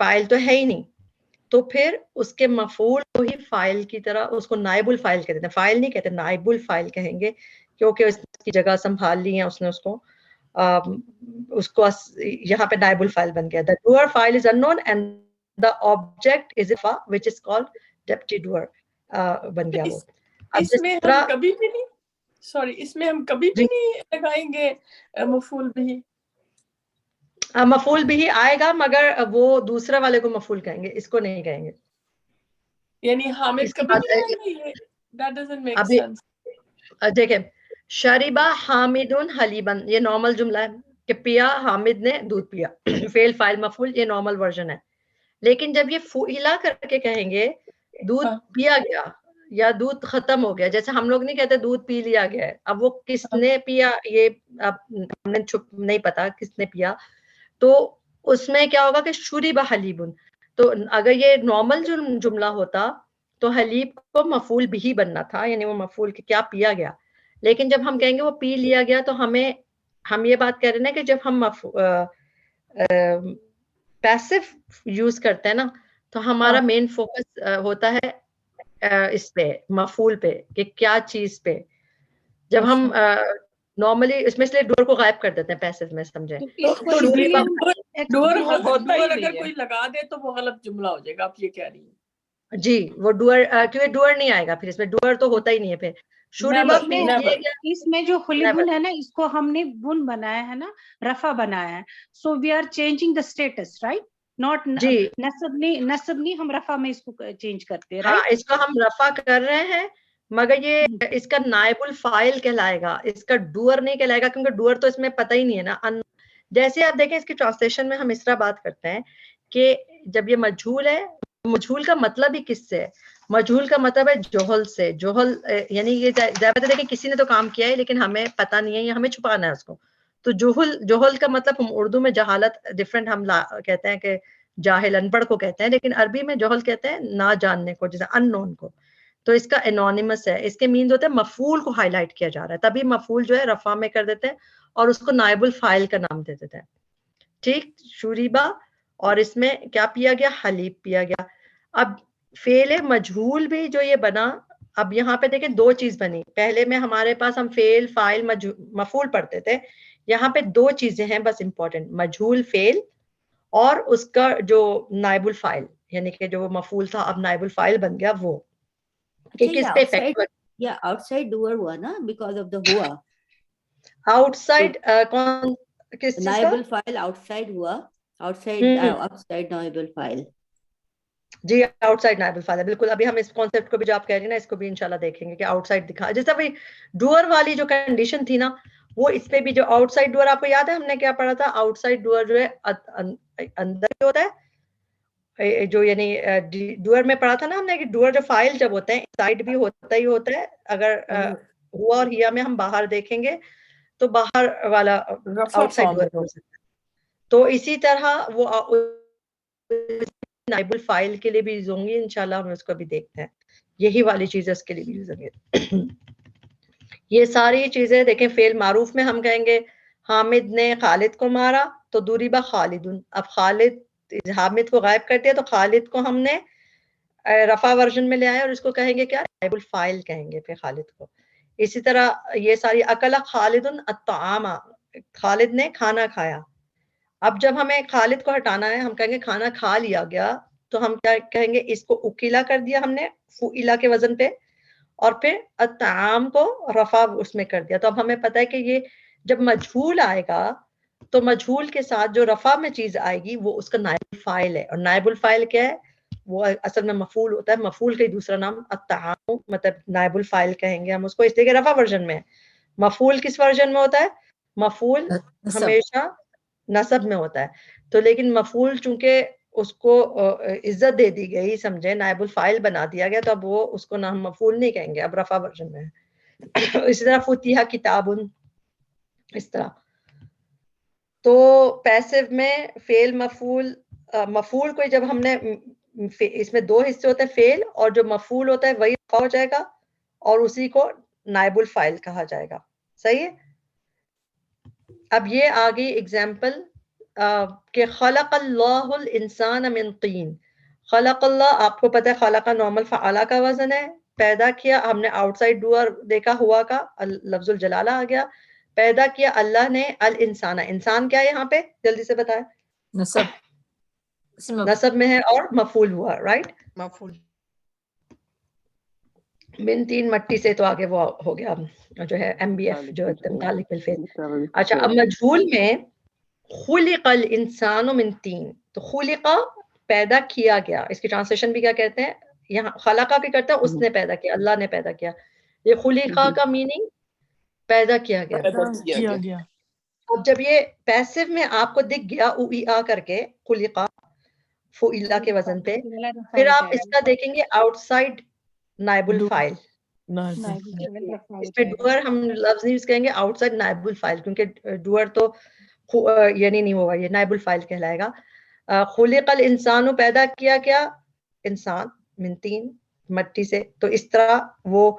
فائل تو ہے ہی نہیں, تو پھر اس کے مفعول کو ہی فائل کی طرح اس کو نائب الفائل کہتے ہیں. فائل نہیں کہتے, نائب الفائل کہیں گے, کیونکہ اس کی جگہ سنبھال لی ہے اس نے, اس کو یہاں پہ نائب الفائل بن گیا. The doer file is unknown and the object is a which is called deputy doer بن گیا وہ. اس میں ہم کبھی بھی نہیں, سوری, اس میں ہم کبھی بھی نہیں لگائیں گے مفعول بھی. مفعول بھی آئے گا, مگر وہ دوسرے والے کو مفعول کہیں گے, اس کو نہیں کہیں گے. یعنی حامد کبھی بھی آئے گا, یہ that doesn't make sense. دیکھیں, شریبا حامدن حلیبن, یہ نارمل جملہ ہے کہ پیا حامد نے دودھ پیا, فعل فاعل مفعول, یہ نارمل ورژن ہے. لیکن جب یہ فعلا کر کے کہیں گے دودھ پیا گیا یا دودھ ختم ہو گیا, جیسے ہم لوگ نہیں کہتے دودھ پی لیا گیا ہے, اب وہ کس نے پیا یہ اب ہم نے نہیں پتا کس نے پیا, تو اس میں کیا ہوگا کہ شریبا حلیبن. تو اگر یہ نارمل جملہ ہوتا تو حلیب کو مفعول بھی بننا تھا, یعنی وہ مفعول کہ کیا پیا گیا. لیکن جب ہم کہیں گے وہ پی لیا گیا, تو ہم یہ بات کہہ رہے ہیں کہ جب ہم پیسو یوز کرتے ہیں نا, تو ہمارا مین فوکس ہوتا ہے اس پہ, مفعول پہ, کہ کیا چیز پہ. جب ہم نارملی اس میں اس لیے ڈور کو غائب کر دیتے ہیں پیسو میں, سمجھے. ڈور اگر کوئی لگا دے تو وہ غلط جملہ ہو جائے گا, آپ یہ کہہ رہی ہیں. جی, وہ ڈور, کیونکہ ڈور نہیں آئے گا پھر اس میں, ڈور تو ہوتا ہی نہیں ہے پھر. اس میں جو خلیبن ہے نا, اس کو ہم نے بن بنایا ہے نا, رفع بنایا ہے. So we are changing the status, right, not نصب نہیں, ہم رفع میں اس کو چینج کرتے ہیں. ہاں, اس کو ہم رفع کر رہے ہیں, مگر یہ اس کا نائب الفاعل کہلائے گا, اس کا ڈور نہیں کہلائے گا, کیونکہ ڈور تو اس میں پتہ ہی نہیں ہے نا. جیسے آپ دیکھیں اس کی ٹرانسلیشن میں ہم اس طرح بات کرتے ہیں کہ جب یہ مجہول ہے, مجہول کا مطلب ہی کس سے ہے؟ مجہول کا مطلب ہے جوہل سے. جوہل یعنی یہ زیادہ دیکھیں کسی نے تو کام کیا ہے لیکن ہمیں پتہ نہیں ہے, یا ہمیں چھپانا ہے اس کو. تو جوہل کا مطلب ہم اردو میں جہالت ڈفرینٹ ہم کہتے ہیں کہ جاہل, ان پڑھ کو کہتے ہیں, لیکن عربی میں جوہل کہتے ہیں نہ جاننے کو, جیسے ان نون کو. تو اس کا انونیمس ہے, اس کے مینز ہوتے ہیں مفعول کو ہائی لائٹ کیا جا رہا ہے, تبھی مفعول جو ہے رفع میں کر دیتے ہیں اور اس کو نائب الفاعل کا نام دے دیتے ہیں. ٹھیک, شوریبا, اور اس میں کیا پیا گیا؟ حلیب پیا گیا. اب فعل مجہول بھی جو یہ بنا, اب یہاں پہ دیکھیں دو چیز بنی. پہلے میں ہمارے پاس ہم فعل فاعل مفعول پڑھتے تھے, یہاں پہ دو چیزیں ہیں بس امپورٹنٹ, مجہول فعل اور اس کا جو نائب الفاعل, یعنی کہ جو مفعول تھا اب نائب الفاعل بن گیا. وہ کہ کس پہ افیکٹ یا آؤٹ سائڈ ڈوور ہوا نا, بیکاز آف دا ہوا. آؤٹ سائڈ کون کس چیز کا؟ نائب الفاعل آؤٹ سائڈ ہوا, آؤٹ سائڈ نائب الفاعل. جی, آؤٹ سائڈ نائب الفاعل, بالکل. ابھی ہم اس کانسیپٹ کو بھی جو آپ کہہ رہی ہیں نا, اس کو بھی انشاءاللہ دیکھیں گے کہ آؤٹ سائڈ دکھا, جیسا بھی ڈوور والی جو کنڈیشن تھی نا, وہ اس پہ بھی جو آؤٹ سائڈ ڈوور, آپ کو یاد ہے ہم نے کیا پڑھا تھا؟ آؤٹ سائڈ ڈوور جو ہے اندر ہوتا ہے, جو یعنی ڈوور میں پڑھا تھا نا ہم نے کہ ڈوور جو فائل جب ہوتے ہیں سائڈ بھی ہوتا ہی ہوتا ہے. اگر ہوا اور ہیا میں ہم باہر دیکھیں گے تو باہر والا آؤٹ سائڈ ڈوور ہو سکتا ہے. تو اسی طرح وہ نائب الفاعل کے لیے بھی یوز ہوں گی, انشاءاللہ ہم اس کو بھی دیکھتے ہیں. یہی والی چیزیں اس کے لیے بھی یوز ہوں گے. یہ ساری چیزیں دیکھیں, فعل معروف میں ہم کہیں گے حامد نے خالد کو مارا, تو ضرب خالد. اب خالد, حامد کو غائب کر دیا تو خالد کو ہم نے رفع ورژن میں لے آئے, اور اس کو کہیں گے کیا؟ نائب الفاعل کہیں گے پھر خالد کو. اسی طرح یہ ساری اکل خالد الطعام, خالد نے کھانا کھایا. اب جب ہمیں خالد کو ہٹانا ہے, ہم کہیں گے کھانا کھا لیا گیا, تو ہم کیا کہیں گے؟ اس کو اکیلا کر دیا ہم نے فعلا کے وزن پہ, اور پھر الطعام کو رفع اس میں کر دیا. تو اب ہمیں پتہ ہے کہ یہ جب مجہول آئے گا تو مجہول کے ساتھ جو رفع میں چیز آئے گی وہ اس کا نائب الفاعل ہے. اور نائب الفاعل کیا ہے؟ وہ اصل میں مفعول ہوتا ہے. مفعول کا دوسرا نام الطعام, مطلب نائب الفاعل کہیں گے ہم اس کو, اس لیے کہ رفع ورژن میں. مفعول کس ورژن میں ہوتا ہے؟ مفعول ہمیشہ نصب میں ہوتا ہے. تو لیکن مفعول چونکہ اس کو عزت دے دی گئی, سمجھے, نائب الفاعل بنا دیا گیا, تو اب وہ اس کو نہ ہم مفعول نہیں کہیں گے, اب رفع ورژن میں ہے. اسی طرح فتح کتاب, اس طرح. تو پیسو میں فعل مفعول, مفعول کو جب ہم نے, اس میں دو حصے ہوتے ہیں, فعل اور جو مفعول ہوتا ہے وہی رفع ہو جائے گا, اور اسی کو نائب الفاعل کہا جائے گا. صحیح ہے. اب یہ آ گئی اگزامپل کہ خلق اللہ الانسان من طین. خلق اللہ آپ کو پتہ ہے خلق نارمل فعلا کا وزن ہے. پیدا کیا ہم نے آؤٹ سائڈ ڈوئر دیکھا ہوا کا لفظ الجلالہ آ گیا. پیدا کیا اللہ نے الانسان. انسان کیا ہے یہاں پہ جلدی سے بتائیں. نسب میں ہے اور مفعول ہوا رائٹ. مفعول من تین مٹی سے تو آگے وہ ہو گیا جو ہے ایم بی ایف جو متعلق بالفعل. اچھا اب مجہول میں خلق الانسان من تین. تو خلقہ پیدا کیا گیا. اس کی ٹرانسلیشن بھی کیا کہتے ہیں یہاں خلقہ کی کرتا ہے اس نے پیدا کیا اللہ نے پیدا کیا. یہ خلقہ کا میننگ پیدا کیا گیا. اب جب یہ پیسو میں آپ کو دکھ گیا او ای آ کر کے خلقہ فعلا کے وزن پہ پھر آپ اس کا دیکھیں گے آؤٹ سائڈ نائب الفاعل. اس پہ ڈوئر ہم لفظ نہیں کہیں گے آؤٹ سائڈ نائب الفاعل کیونکہ ڈوئر تو یعنی نہیں ہوگا یہ نائب الفاعل کہلائے گا. خلق الانسان پیدا کیا کیا انسان من تین مٹی سے. تو اس طرح وہ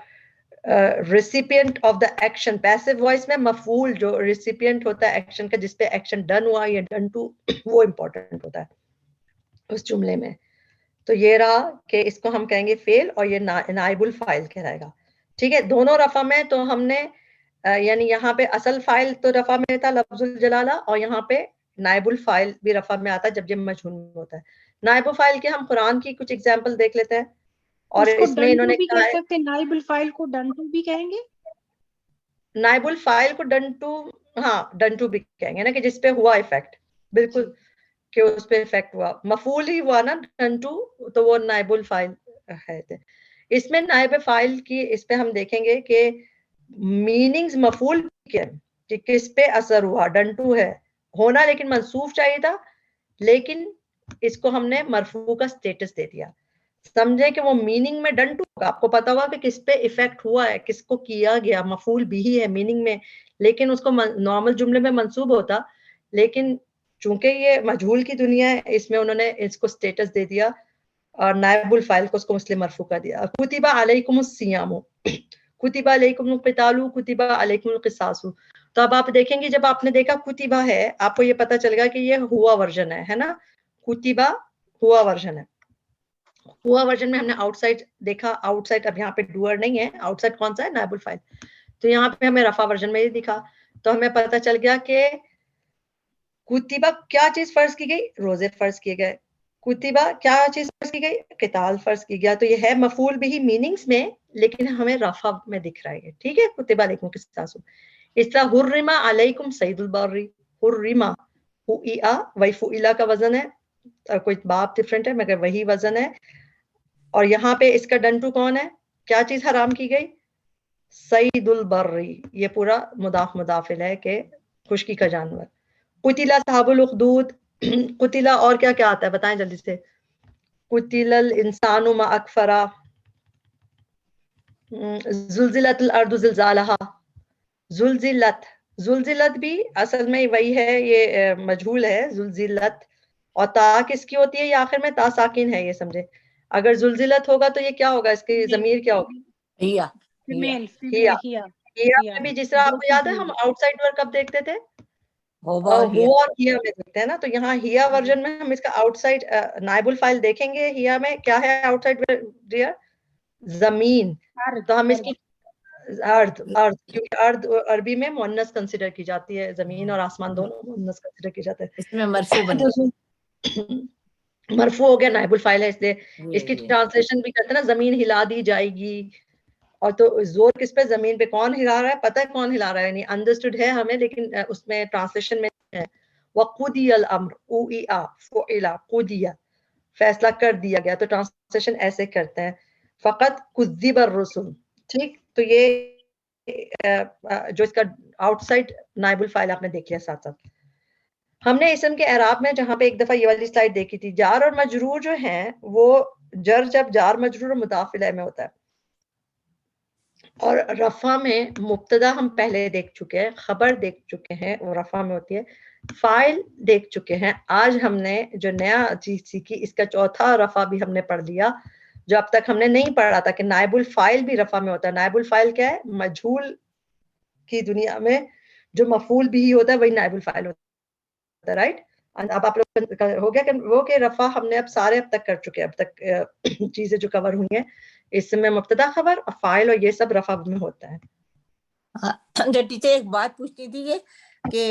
recipient of the action passive voice میں مفعول جو ریسیپینٹ ہوتا ہے ایکشن کا جس پہ ایکشن ڈن ہوا یا ڈن ٹو وہ امپورٹنٹ ہوتا ہے اس جملے میں. تو یہ رہا کہ اس کو ہم کہیں گے فعل اور یہ نائب الفاعل کہلائے گا. ٹھیک ہے دونوں رفع میں تو ہم نے یعنی یہاں پہ اصل فاعل تو رفع میں تھا لفظ الجلالہ اور یہاں پہ نائب الفاعل بھی رفع میں آتا ہے جب یہ مجہول میں ہوتا ہے. نائب الفاعل کے ہم قرآن کی کچھ اگزامپل دیکھ لیتے ہیں. اور اس میں انہوں نے کہا ہے نائب الفاعل کو ڈن ٹو بھی کہیں گے. نائب الفاعل کو ڈن ٹو ہاں ڈن ٹو بھی کہیں گے نا کہ جس پہ ہوا ایفیکٹ بالکل کہ اس پہ ایفیکٹ ہوا مفعول ہی ہوا نا ڈن ٹو تو وہ نائب الفاعل ہے. اس میں نائب فاعل کی اس پہ ہم دیکھیں گے کہ میننگز مفعول کیا کہ کس پہ اثر ہوا. ڈن ٹو ہے ہونا لیکن منصوب چاہیے تھا لیکن اس کو ہم نے مرفوع کا سٹیٹس دے دیا. سمجھے کہ وہ میننگ میں ڈن ٹو آپ کو پتا ہوا کہ کس پہ ایفیکٹ ہوا ہے کس کو کیا گیا مفعول بھی ہی ہے میننگ میں لیکن اس کو نارمل جملے میں منصوب ہوتا لیکن چونکہ یہ مجہول کی دنیا ہے اس میں انہوں نے اس کو سٹیٹس دے دیا اور نائب الفاعل کو اس کو مسلم مرفوع کر دیا. کتب علیکم الصیام کتب علیکم القتال کتب علیکم القصاص. تو اب آپ دیکھیں گے جب آپ نے دیکھا کتبہ ہے آپ کو یہ پتا چل گا کہ یہ ہوا ورژن ہے نا. کتبہ ہوا ورژن ہے. ہوا ورژن میں ہم نے آؤٹ سائڈ دیکھا. آؤٹ سائڈ اب یہاں پہ ڈوئر نہیں ہے آؤٹ سائڈ کون سا ہے نائب الفاعل. تو یہاں پہ ہمیں رفع ورژن میں یہ دکھا تو ہمیں پتا چل گیا کہ کتبہ کیا چیز فرض کی گئی روزے فرض کیے گئے. کتبہ کیا چیز فرض کی گئی قتال فرض کی گیا. تو یہ ہے مفعول بھی میننگز میں لیکن ہمیں رفع میں دکھ رہا ہے. ٹھیک ہے کتب علیکم القصاص. اس طرح حرم علیکم صید البر حرم فعلا وہی فعلا کا وزن ہے کوئی باب ڈفرینٹ ہے مگر وہی وزن ہے. اور یہاں پہ اس کا ڈن ٹو کون ہے کیا چیز حرام کی گئی صید البر. یہ پورا مضاف مضاف ہے کہ خشکی کا جانور. قتل اصحاب الاخدود قتل اور کیا کیا آتا ہے بتائیں جلدی سے. قتل الانسان ما اکفرا زلزلت الارض زلزالہا. زلزلت بھی اصل میں وہی ہے یہ مجہول ہے زلزلت اور تا کس کی ہوتی ہے یہ آخر میں تا ساکن ہے. یہ سمجھے اگر زلزلت ہوگا تو یہ کیا ہوگا اس کی ضمیر کیا ہوگی ہیا بھی. جس طرح آپ کو یاد ہے ہم آؤٹ سائڈ ورڈ کب دیکھتے تھے ہوا اور ہیا میں دیکھتے ہیں نا. تو یہاں ہیا ورژن میں ہم اس کا آؤٹ سائڈ نائب الفاعل دیکھیں گے. ہیا میں کیا ہے آؤٹ سائڈ زمین. تو ہم اس کی ارض کیونکہ ارض عربی میں مؤنث کنسیڈر کی جاتی ہے زمین اور آسمان دونوں مؤنث کنسیڈر کی جاتے ہیں. اس میں مرفوع بن گیا مرفوع ہو گیا نائب الفاعل ہے اس لیے اس کی ٹرانسلیشن بھی کرتے ہیں نا زمین ہلا دی جائے گی. اور تو زور کس پہ زمین پہ کون ہلا رہا ہے پتہ ہے کون ہلا رہا ہے یعنی انڈرسٹوڈ ہے ہمیں لیکن اس میں ٹرانسلیشن میں ہے وقضی الامر اوئا فعلا قضیا فیصلہ کر دیا گیا. تو ٹرانسلیشن ایسے کرتے ہیں فقط کذب الرسل. ٹھیک تو یہ جو اس کا آؤٹ سائڈ نائب الفاعل آپ نے دیکھ لیا. ساتھ ساتھ ہم نے اسم کے اعراب میں جہاں پہ ایک دفعہ یہ والی سلائڈ دیکھی تھی جار اور مجرور جو ہیں وہ جب جار مجرور اور مضاف الیہ میں ہوتا ہے اور رفع میں مبتدا ہم پہلے دیکھ چکے ہیں خبر دیکھ چکے ہیں وہ رفع میں ہوتی ہے. فاعل دیکھ چکے ہیں. آج ہم نے جو نیا چیز سیکھی اس کا چوتھا رفع بھی ہم نے پڑھ لیا جو اب تک ہم نے نہیں پڑھا تھا کہ نائب الفاعل بھی رفع میں ہوتا ہے. نائب الفاعل کیا ہے مجہول کی دنیا میں جو مفعول بھی ہوتا ہے وہی نائب الفاعل ہوتا ہے رائٹ. اب آپ لوگ ہو گیا کہ وہ کہ رفع ہم نے اب سارے اب تک کر چکے ہیں، اب تک چیزیں جو کور ہوئی ہیں اس میں مبتدا خبر اور فاعل اور یہ سب رفع میں ہوتا ہے. جو ٹیچر ایک بات پوچھنی تھی کہ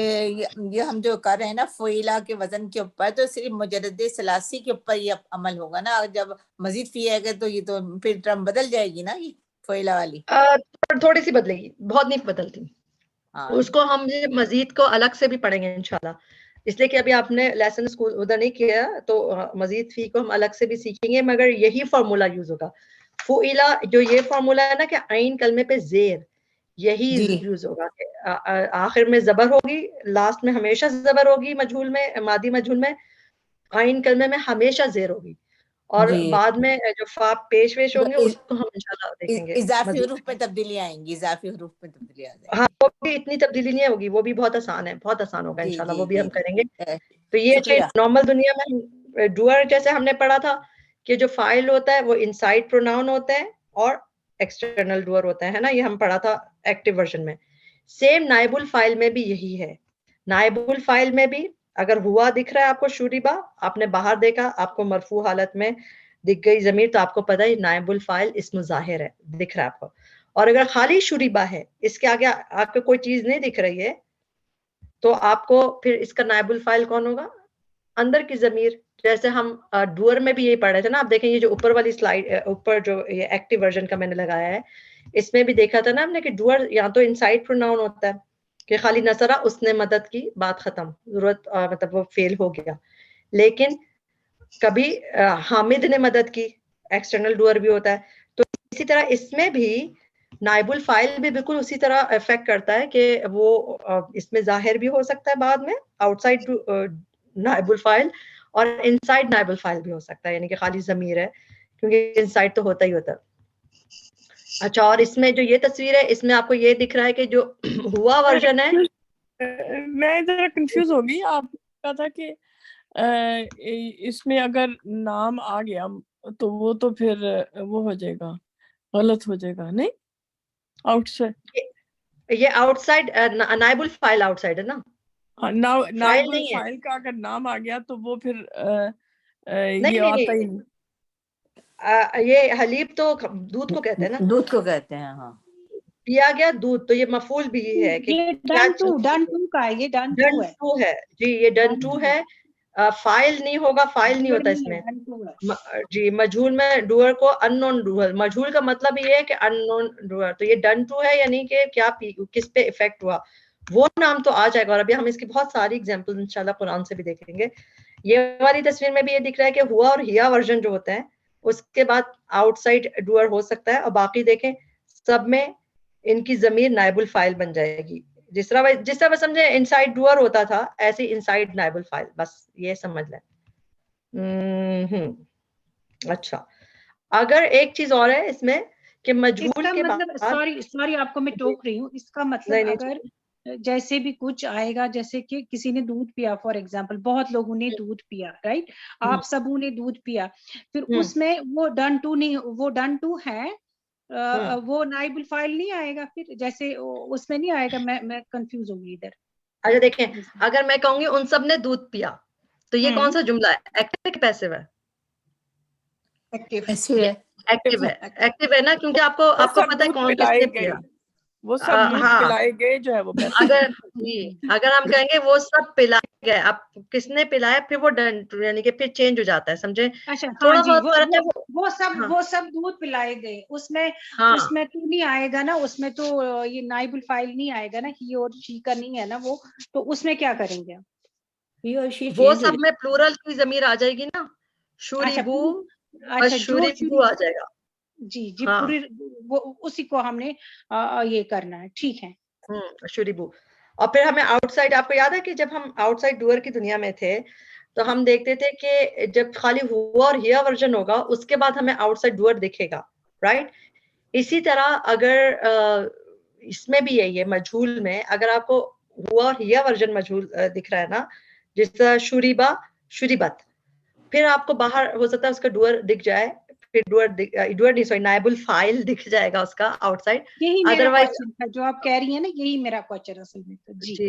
یہ ہم جو کر رہے ہیں نا فعیلہ کے وزن کے اوپر، تو صرف مجرد ثلاثی کے اوپر یہ عمل ہوگا نا؟ جب مزید فی آئے گا تو یہ تو پھر ٹرم بدل جائے گی نا یہ فعیلہ والی. تھوڑی سی بدلے گی، بہت نہیں بدلتی. اس کو ہم مزید کو الگ سے بھی پڑھیں گے انشاءاللہ، اس لیے کہ ابھی آپ نے لیسن اسکول ادھر نہیں کیا تو مزید فی کو ہم الگ سے بھی سیکھیں گے، مگر یہی فارمولا یوز ہوگا. فعیلہ جو یہ فارمولا ہے نا کہ عین کلمے پہ زیر، یہی یوز ہوگا کہ آخر میں زبر ہوگی، لاسٹ میں ہمیشہ زبر ہوگی، مجہول میں ماضی مجہول میں عین کلمے میں ہمیشہ زیر ہوگی، اور بعد میں جو فا پیش ویش ہوں گے اس کو ہم انشاءاللہ دیکھیں گے. اضافی حروف میں تبدیلی آئیں گی، اضافی حروف میں تبدیلی آ جائے گی. ہاں وہ بھی اتنی تبدیلی نہیں ہوگی، وہ بھی بہت آسان ہے، بہت آسان ہوگا انشاءاللہ، وہ بھی ہم کریں گے. تو یہ نارمل دنیا میں ڈوئر جیسے ہم نے پڑھا تھا کہ جو فاعل ہوتا ہے وہ انسائڈ پروناؤن ہوتا ہے اور ایکسٹرنل ڈوئر ہوتا ہے نا، یہ ہم پڑھا تھا ایکٹیو ورژن میں. سیم نائب الفاعل میں بھی یہی ہے. نائب الفاعل میں بھی اگر ہوا دکھ رہا ہے آپ کو شوریبا، آپ نے باہر دیکھا آپ کو مرفوع حالت میں دکھ گئی ضمیر، تو آپ کو پتہ ہے نائب الفاعل اسم ظاہر ہے، دکھ رہا ہے آپ کو. اور اگر خالی شوریبا ہے، اس کے آگے آپ کو کوئی چیز نہیں دکھ رہی ہے، تو آپ کو پھر اس کا نائب الفاعل کون ہوگا؟ اندر کی ضمیر. جیسے ہم ڈوئر میں بھی یہی پڑھ رہے تھے نا، آپ دیکھیں یہ جو اوپر والی سلائڈ اوپر جو یہ ایکٹیو ورژن کا میں نے لگایا ہے، اس میں بھی دیکھا تھا نا ہم نے کہ ڈوئر یا تو انسائڈ پروناؤن ہوتا ہے کہ خالی نصرہ اس نے مدد کی، بات ختم، ضرورت مطلب وہ فیل ہو گیا. لیکن کبھی حامد نے مدد کی، ایکسٹرنل ڈوئر بھی ہوتا ہے. تو اسی طرح اس میں بھی نائب الفاعل بھی بالکل اسی طرح افیکٹ کرتا ہے کہ وہ اس میں ظاہر بھی ہو سکتا ہے بعد میں آؤٹ سائڈ نائب الفاعل، اور انسائڈ نائب الفاعل بھی ہو سکتا ہے، یعنی کہ خالی ضمیر ہے، کیونکہ انسائڈ تو ہوتا ہی ہوتا ہے. اچھا، اور اس میں جو یہ تصویر ہے اس میں آپ کو یہ دکھ رہا ہے کہ جو ہوا ورژن ہے. میں ذرا کنفیوز ہو گئی، آپ نے کہا تھا کہ اس میں اگر نام آ گیا تو وہ تو پھر وہ ہو جائے گا، غلط ہو جائے گا، نہیں؟ آؤٹ سائڈ، یہ آؤٹ سائڈ نائب الفاعل آؤٹ سائڈ ہے نا، نائب الفاعل کا اگر نام آ گیا تو وہ پھر یہ آتا ہی نہیں. یہ حلیب تو دودھ کو کہتے ہیں نا، دودھ کو کہتے ہیں. ہاں، پیا گیا دودھ، تو یہ مفعول بھی ہے کہ یہ ڈن ٹو کا ہے، یہ ڈن ٹو ہے جی، یہ ڈن ٹو ہے. فائل نہیں ہوگا، فائل نہیں ہوتا اس میں جی. مجہول میں ڈوئر کو ان نون ڈوئر، مجہول کا مطلب یہ ہے کہ ان نون ڈوئر. تو یہ ڈن ٹو ہے، یعنی کہ کیا کس پہ افیکٹ ہوا، وہ نام تو آ جائے گا. اور ابھی ہم اس کی بہت ساری ایگزامپل انشاءاللہ قرآن سے بھی دیکھیں گے. یہ والی تصویر میں بھی یہ دکھ رہا ہے کہ ہوا اور ہیا ورژن جو ہوتا ہے اس کے بعد آؤٹ سائڈ ڈوئر ہو سکتا ہے، اور باقی دیکھیں سب میں ان کی ضمیر نائب الفاعل بن جائے گی. جس طرح سمجھے انسائڈ ڈوئر ہوتا تھا، ایسے انسائڈ نائب الفاعل، بس یہ سمجھ لیں. اچھا، اگر ایک چیز اور ہے اس میں کہ مجہول کے بعد، سوری آپ کو میں ٹوک رہی ہوں، اس کا مطلب اگر جیسے بھی کچھ آئے گا، جیسے کہ کسی نے دودھ پیا فار ایگزامپل، بہت لوگوں نے دودھ پیا، رائٹ، آپ سبوں نے دودھ پیا، پھر اس میں وہ ڈن ٹو نہیں، وہ ڈن ٹو ہے، وہ نائب الفاعل نہیں آئے گا، پھر جیسے اس میں نہیں آئے گا. میں کنفیوز ہوں گی ادھر. اچھا دیکھیں، اگر میں کہوں گی ان سب نے دودھ پیا، تو یہ کون سا جملہ ہے؟ ایکٹیو ہے، پیسو ہے؟ ایکٹیو ہے، ایکٹیو ہے نا، کیونکہ آپ کو پتہ ہے کون کس نے پیا، وہ سب دودھ پلائے گئے جو ہے وہ پیسے. اگر ہم کہیں گے وہ سب پلائے گئے، اب کس نے پلایا، پھر وہ ڈن، یعنی کہ پھر چینج ہو جاتا ہے، سمجھے؟ تھوڑا بہت فرق ہے. وہ سب دودھ پلائے گئے، اس میں تو نہیں آئے گا نا، اس میں تو یہ نائب الفاعل نہیں آئے گا نا، ہی اور شی کا نہیں ہے نا وہ، تو اس میں کیا کریں گے؟ وہ سب میں پلورل کی ضمیر آ جائے گی نا، شوریبو، شوریبو آ جائے گا. جی پوری اسی کو ہم نے یہ کرنا ہے، ٹھیک ہے. شوریبو. اور پھر ہمیں آؤٹ سائڈ، آپ کو یاد ہے کہ جب ہم آؤٹ سائڈ ڈوئر کی دنیا میں تھے تو ہم دیکھتے تھے کہ جب خالی ہوا اور ہیا ورژن ہوگا اس کے بعد ہمیں آؤٹ سائڈ ڈوئر دکھے گا، رائٹ. اسی طرح اگر اس میں بھی یہی ہے، مجہول میں اگر آپ کو ہوا اور ہیا ورژن مجہول دکھ رہا ہے نا، جس طرح شوریبا، شوریبت، پھر آپ کو باہر ہو سکتا ہے اس کا ڈوئر دکھ جائے، پھر ڈوئر نہیں سوری نائب الفاعل دکھ جائے گا اس کا آؤٹ سائڈ. یہی میرا کوسچن تھا جو آپ کہہ رہی ہیں نا، یہی میرا کوسچن اصل میں. جی